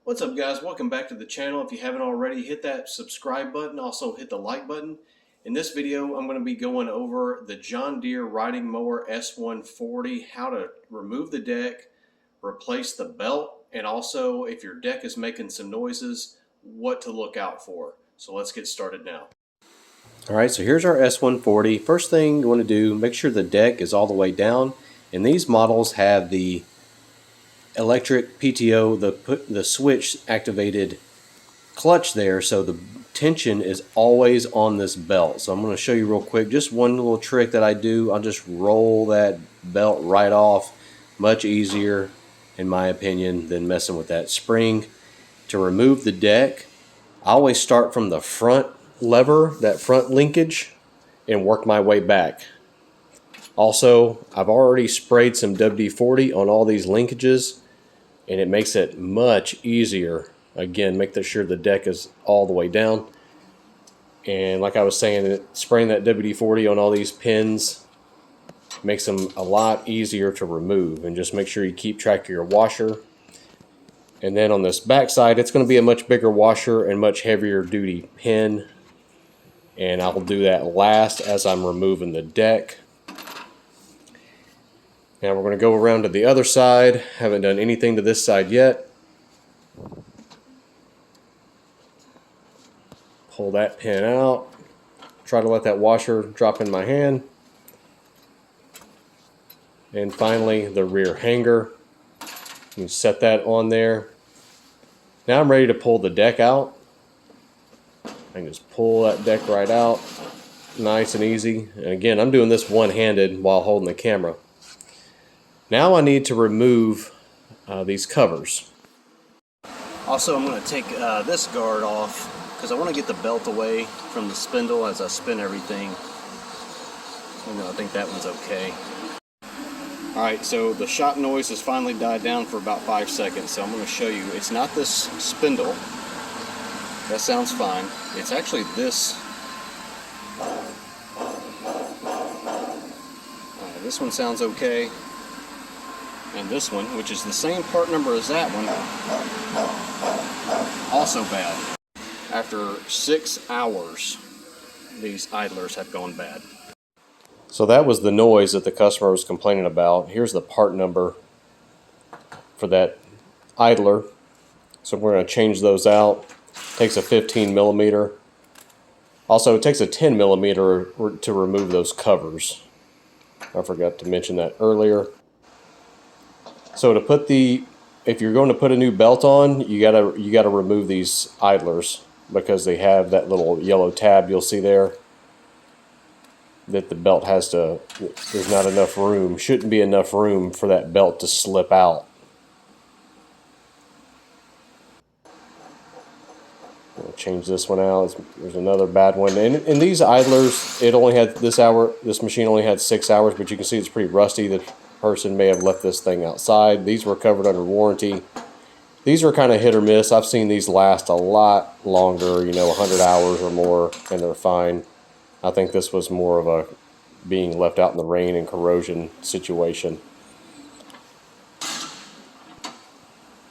What's up, guys? Welcome back to the channel. If you haven't already, hit that subscribe button, also hit the like button. In this video, I'm going to be going over the John Deere riding mower S140, how to remove the deck, replace the belt, and also if your deck is making some noises, what to look out for. So let's get started now. Alright, so here's our S140. First thing you want to do, make sure the deck is all the way down. And these models have the electric PTO, the switch activated clutch there, so the tension is always on this belt. So I'm going to show you real quick just one little trick that I do. I'll just roll that belt right off. Much easier in my opinion than messing with that spring. To remove the deck, I always start from the front lever, that front linkage, and work my way back. Also, I've already sprayed some WD-40 on all these linkages, and it makes it much easier. Again, make sure the deck is all the way down. And like I was saying, spraying that WD-40 on all these pins makes them a lot easier to remove. And just make sure you keep track of your washer. And then on this back side, it's going to be a much bigger washer and much heavier duty pin. And I'll do that last as I'm removing the deck. Now we're going to go around to the other side. Haven't done anything to this side yet. Pull that pin out. Try to let that washer drop in my hand. And finally, the rear hanger. You set that on there. Now I'm ready to pull the deck out. I can just pull that deck right out. Nice and easy. And again, I'm doing this one-handed while holding the camera. Now I need to remove these covers. Also, I'm going to take this guard off because I want to get the belt away from the spindle as I spin everything. I think that one's okay. Alright, so the shot noise has finally died down for about 5 seconds, so I'm going to show you. It's not this spindle. That sounds fine. It's actually this. This one sounds okay. And this one, which is the same part number as that one, also bad. After 6 hours, these idlers have gone bad. So that was the noise that the customer was complaining about. Here's the part number for that idler. So we're going to change those out. It takes a 15 millimeter. Also, it takes a 10 millimeter to remove those covers. I forgot to mention that earlier. So to put if you're going to put a new belt on, you gotta remove these idlers because they have that little yellow tab you'll see there that the belt there's not enough room, shouldn't be enough room for that belt to slip out. We'll change this one out. There's another bad one. And these idlers, this machine only had 6 hours, but you can see it's pretty rusty. The person may have left this thing outside. These were covered under warranty. These are kind of hit or miss. I've seen these last a lot longer, 100 hours or more, and they're fine. I think this was more of a being left out in the rain and corrosion situation.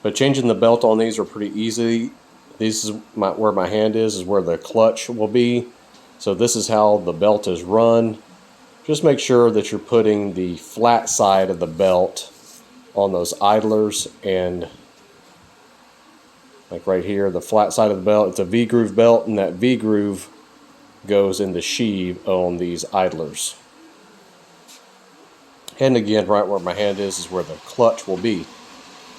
But changing the belt on these are pretty easy. This is where my hand is where the clutch will be. So this is how the belt is run. Just make sure that you're putting the flat side of the belt on those idlers, and like right here, the flat side of the belt, it's a V-groove belt, and that V-groove goes in the sheave on these idlers. And again, right where my hand is where the clutch will be.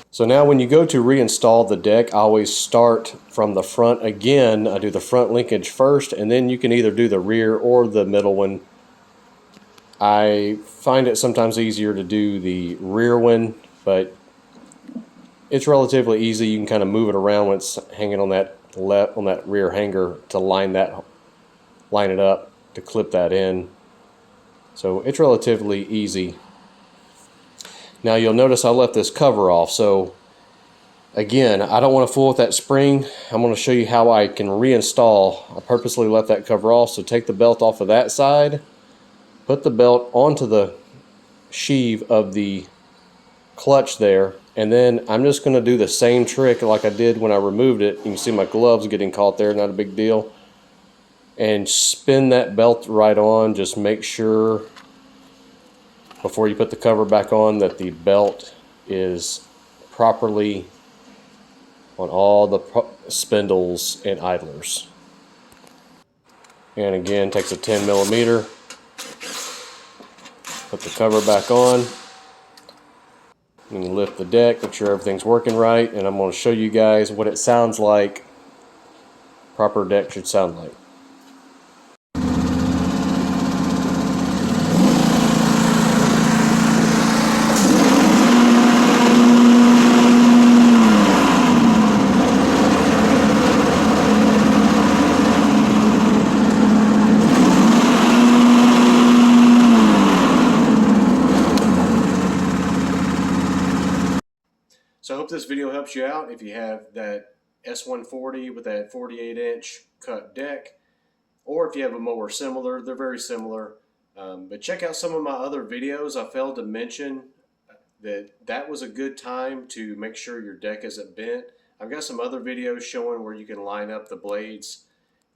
So now when you go to reinstall the deck, I always start from the front again. I do the front linkage first, and then you can either do the rear or the middle one. I find it sometimes easier to do the rear one, but it's relatively easy. You can kind of move it around when it's hanging on that rear hanger to line it up to clip that in. So it's relatively easy. Now you'll notice I left this cover off. So again, I don't want to fool with that spring. I'm going to show you how I can reinstall. I purposely left that cover off. So take the belt off of that side. Put the belt onto the sheave of the clutch there, And then I'm just going to do the same trick like I did when I removed it. You can see my gloves getting caught there, not a big deal. And spin that belt right on. Just make sure before you put the cover back on that the belt is properly on all the spindles and idlers. And again, takes a 10 millimeter. Put the cover back on. You can lift the deck, make sure everything's working right, and I'm going to show you guys what it sounds like. Proper deck should sound like. So I hope this video helps you out. If you have that S140 with that 48-inch cut deck, or if you have a mower similar, they're very similar. But check out some of my other videos. I failed to mention that was a good time to make sure your deck isn't bent. I've got some other videos showing where you can line up the blades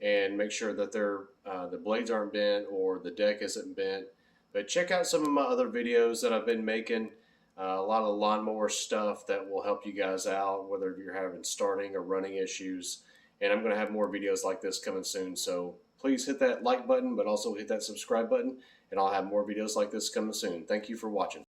and make sure that the blades aren't bent or the deck isn't bent. But check out some of my other videos that I've been making. A lot of lawnmower stuff that will help you guys out, whether you're having starting or running issues. And I'm going to have more videos like this coming soon. So please hit that like button, but also hit that subscribe button, and I'll have more videos like this coming soon. Thank you for watching.